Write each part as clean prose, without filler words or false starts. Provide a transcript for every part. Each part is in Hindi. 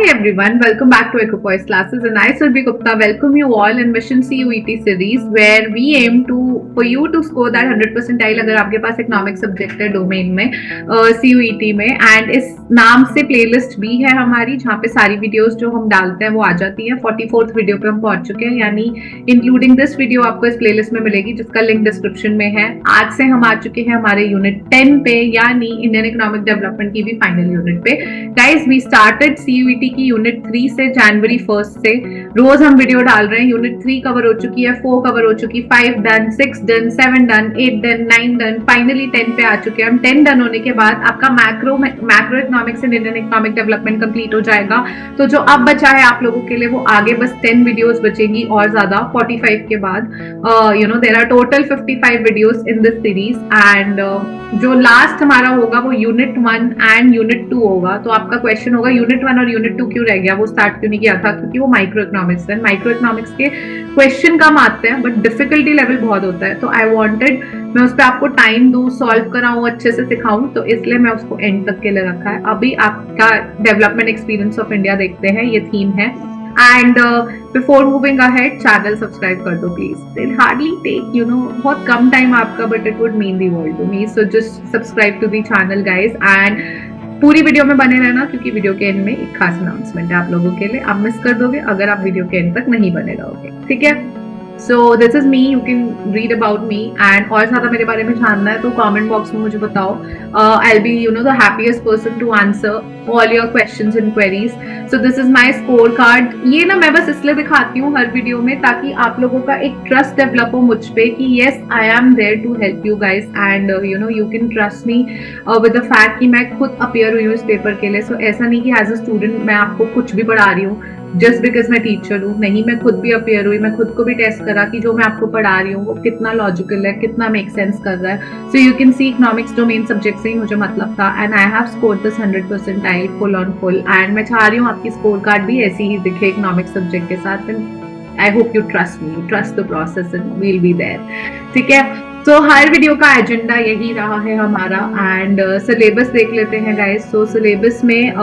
everyone, welcome back to Equipoise classes, and I Surbhi Gupta welcome you all in Mission CUET series where we aim for you to score that 100 percentile अगर आपके पास इकोनॉमिक सब्जेक्ट है डोमेन में CUET में। एंड इस नाम से प्लेलिस्ट भी है हमारी जहाँ पे सारी वीडियोस जो हम डालते हैं वो आ जाती है। 44th वीडियो पे हम पहुंच चुके हैं, यानी इंक्लूडिंग दिस वीडियो आपको इस प्लेलिस्ट में मिलेगी जिसका लिंक डिस्क्रिप्शन में है। आज से हम आ चुके हैं हमारे यूनिट 10 पे, यानी इंडियन इकोनॉमिक डेवलपमेंट की भी फाइनल यूनिट पे। गाइज वी स्टार्टेड CUET की यूनिट 3 से जनवरी 1 से रोज हम वीडियो डाल रहे हैं। यूनिट 3 कवर हो चुकी है, 4 कवर हो चुकी, 5 done, 6 done, 7 done, 8 done, 9 done, finally 10 पे आ चुके हैं हम। 10 डन होने के बाद आपका macro economics and Indian economic development complete हो जाएगा। तो जो अब बचा है आप लोगों के लिए वो आगे बस 10 वीडियोस बचेंगी और ज्यादा 45 के बाद। There are total 55 videos in this series and जो लास्ट हमारा होगा वो यूनिट 1 एंड यूनिट 2 होगा। तो आपका क्वेश्चन होगा यूनिट 1 और यूनिट 2 क्यों रह गया, वो स्टार्ट क्यों नहीं किया था? क्योंकि वो माइक्रो इकोनॉमिक्स है। माइक्रो इकोनॉमिक्स के क्वेश्चन कम आते हैं बट डिफिकल्टी लेवल बहुत होता है, तो आई वांटेड मैं उस पर आपको टाइम दूं, सॉल्व कराऊं, अच्छे से सिखाऊं, तो इसलिए मैं उसको एंड तक के लिए रखा है। अभी आपका डेवलपमेंट एक्सपीरियंस ऑफ इंडिया देखते हैं, ये थीम है। And before moving ahead channel subscribe कर दो प्लीज। इट हार्डली टेक बहुत कम टाइम आपका, but it would mean the world to me. So just subscribe to the channel guys and पूरी वीडियो में बने रहना, क्योंकि वीडियो के एंड में एक खास अनाउंसमेंट है आप लोगों के लिए। आप मिस कर दोगे अगर आप वीडियो के एंड तक नहीं बने रहोगे, ठीक है? So this is me, you can read about me and और ज़्यादा मेरे बारे में जानना है तो कमेंट बॉक्स में मुझे बताओ। I'll be the happiest person to answer all your questions and queries. So this is my scorecard. ये ना मैं बस इसलिए दिखाती हूँ हर वीडियो में ताकि आप लोगों का एक ट्रस्ट डेवलप हो मुझ पे कि yes I am there to help you guys and you can trust me with the fact कि मैं खुद अपीयर हुई हूँ इस पेपर के लिए। So ऐसा नहीं कि एज अ स्टूडेंट मैं आपको कुछ भी पढ़ा रही हूँ जस्ट बिकॉज मैं टीचर हूँ, नहीं, मैं खुद भी अपीयर हुई, मैं खुद को भी टेस्ट करा कि जो मैं आपको पढ़ा रही हूँ वो कितना लॉजिकल है, कितना मेक सेंस कर रहा है। So you can see economics जो मेन सब्जेक्ट से ही मुझे मतलब था and I have scored this 100 percentile full on full and मैं चाह रही हूँ आपकी स्कोर कार्ड भी ऐसी ही दिखे इकोनॉमिक्स सब्जेक्ट के साथ। And I hope you trust me, you trust the process and we'll be there, ठीक है? तो हर वीडियो का एजेंडा यही रहा है हमारा एंड सिलेबस देख लेते हैं गाइस। सो सिलेबस में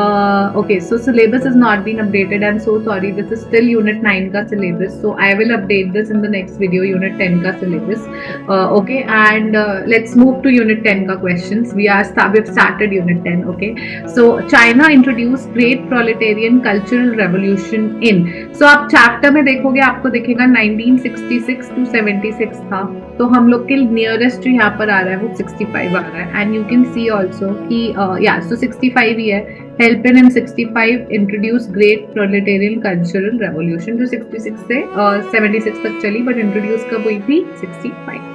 okay, so syllabus is not been updated, I am so sorry, this is still unit 9 का syllabus. So I will update this in the next video, unit 10 का syllabus. Okay and let's move to unit 10 का questions. We started unit 10। Okay, so China introduce great proletarian cultural revolution in. So आप चैप्टर में देखोगे आपको दिखेगा 1966 to 76 था, तो हम लोग के नियरेस्ट जो यहाँ पर आ रहा है वो 65 आ रहा है and you can see also कि या सो 65 ही है। Help in 65 introduce great proletarian cultural revolution, जो 66 से 76 तक चली बट इंट्रोड्यूस कब हुई थी? 65,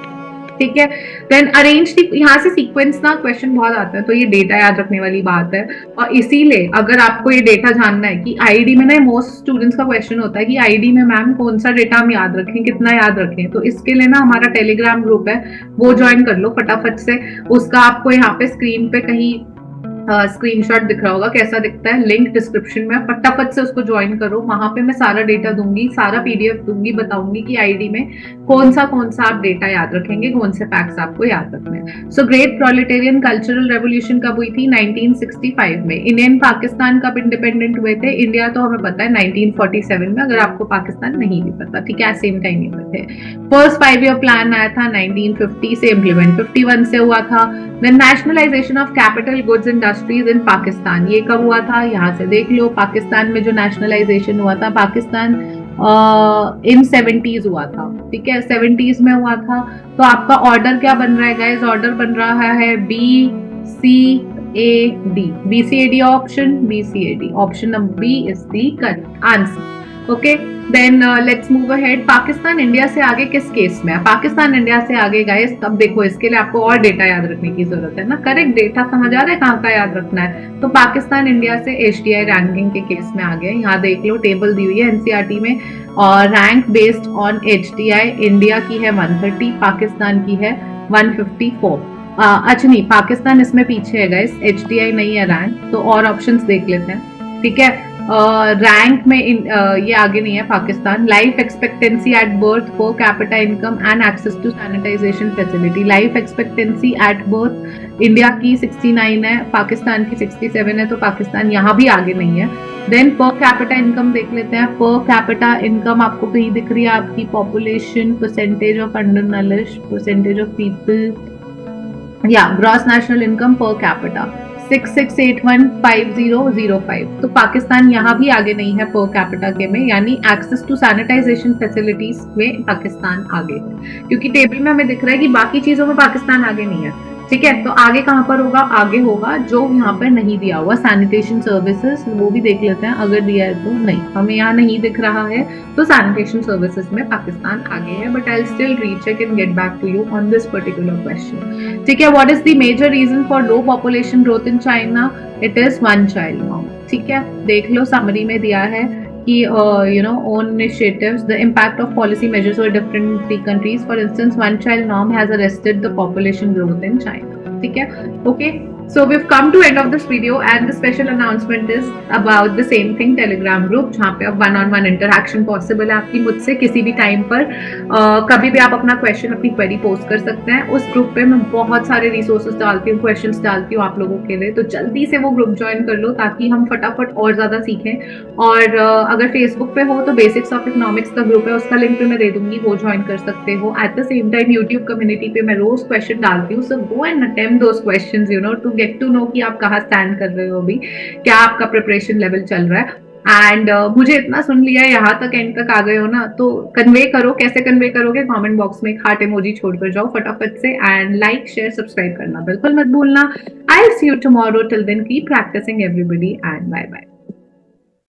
ठीक है? देन अरेंज, यहाँ से सीक्वेंस ना क्वेश्चन बहुत आता है, तो ये डेटा याद रखने वाली बात है। और इसीलिए अगर आपको ये डेटा जानना है कि आईडी में ना, मोस्ट स्टूडेंट्स का क्वेश्चन होता है कि आईडी में मैम कौन सा डेटा हम याद रखें, कितना याद रखें, तो इसके लिए ना हमारा टेलीग्राम ग्रुप है, वो ज्वाइन कर लो फटाफट से। उसका आपको यहाँ पे स्क्रीन पे कहीं स्क्रीनशॉट दिख रहा होगा, कैसा दिखता है, लिंक डिस्क्रिप्शन में, फटाफट से उसको ज्वाइन करो। वहां पे मैं सारा डेटा दूंगी, सारा पीडीएफ दूंगी, बताऊंगी कि आईडी में कौन सा आप डेटा याद रखेंगे, कौन से फैक्ट्स आपको याद रखने हैं। So great proletarian cultural revolution कब हुई थी? 1965 में। इंडियन पाकिस्तान कब इंडिपेंडेंट हुए थे? इंडिया तो हमें पता है 1947 में, अगर आपको पाकिस्तान नहीं भी पता, ठीक है, सेम टाइम ही हुए थे। फर्स्ट 5 ईयर प्लान आया था 1950 से, इम्प्लीमेंट 51 से हुआ था। Then nationalisation of capital goods industries in Pakistan, ये कब हुआ था? यहाँ से देख लो, पाकिस्तान में जो नेशनलाइजेशन हुआ था, पाकिस्तान इन 70s हुआ था, ठीक है, 70s में हुआ था। तो आपका ऑर्डर क्या बन रहा है गाइस? ऑर्डर बन रहा है BCAD, BCAD option, BCAD option number B is the correct answer. Okay, then let's move ahead. Pakistan India से आगे किस केस में है? पाकिस्तान इंडिया से आगे गाइस, तब देखो इसके लिए आपको और डेटा याद रखने की जरूरत है ना, करेक्ट डेटा समझ आ रहा है कहाँ का याद रखना है? तो पाकिस्तान इंडिया से HDI रैंकिंग के केस में आ गया। यहाँ देख लो, टेबल दी हुई है NCERT में और rank based on HDI India की है 130, पाकिस्तान की है 154। अच्छा नहीं, पाकिस्तान इसमें पीछे है गाइस, HDI नहीं है रैंक, तो और ऑप्शंस देख लेते हैं, ठीक है? रैंक में ये आगे नहीं है Pakistan. Life expectancy at birth, per capita income and access to sanitization facility. Life expectancy at birth India की 69 है, पाकिस्तान की 67 है, तो पाकिस्तान यहाँ भी आगे नहीं है। देन पर कैपिटा इनकम देख लेते हैं। पर कैपिटा इनकम आपको कहीं दिख रही है? आपकी population, percentage of under knowledge, percentage of people, या gross national income per capita 66815005। तो पाकिस्तान यहाँ भी आगे नहीं है पर कैपिटा के में, यानी एक्सेस टू सैनिटाइजेशन फैसिलिटीज में पाकिस्तान आगे, क्योंकि टेबल में हमें दिख रहा है कि बाकी चीजों में पाकिस्तान आगे नहीं है। ठीक है, तो आगे कहाँ पर होगा? आगे होगा जो यहाँ पर नहीं दिया हुआ, सैनिटेशन सर्विसेज, वो भी देख लेते हैं। अगर दिया है तो नहीं, हमें यहाँ नहीं दिख रहा है, तो सैनिटेशन सर्विसेज में पाकिस्तान आगे है। But I still recheck and get back to you on this particular question. ठीक है, what is the major reason for low population growth in China? It is one child norm. ठीक है, देख लो समरी में दिया है कि own initiatives, the impact of policy measures over different three countries. For instance, one child norm has arrested the population growth in China. ठीक है, okay. So we've come to end of this video and the special announcement is about the same thing, Telegram group, जहाँ पे अब one on one interaction possible है आपकी मुझसे किसी भी टाइम पर। कभी भी आप अपना क्वेश्चन, अपनी क्वेरी पोस्ट कर सकते हैं। उस ग्रुप पे मैं बहुत सारे रिसोर्सेज डालती हूँ, क्वेश्चंस डालती हूँ आप लोगों के लिए, तो जल्दी से वो ग्रुप ज्वाइन कर लो ताकि हम फटाफट और ज्यादा सीखें। और अगर फेसबुक पे हो तो बेसिक्स ऑफ इकोनॉमिक्स का ग्रुप है, उसका लिंक भी मैं दे दूंगी, वो ज्वाइन कर सकते हो। At the same time YouTube community पे मैं रोज क्वेश्चन डालती हूँ, so go and attempt those questions, to get to know कि आप कहाँ स्टैंड कर रहे हो अभी, क्या आपका प्रिपरेशन लेवल चल रहा है। एंड मुझे इतना सुन लिया, यहाँ तक एंड तक आ गए हो ना, तो कन्वे करो। कैसे कन्वे करोगे? कमेंट बॉक्स में एक हार्ट इमोजी छोड़कर जाओ फटाफट से, एंड लाइक शेयर सब्सक्राइब करना बिल्कुल मत भूलना। I see you tomorrow, till then keep practising everybody and bye bye.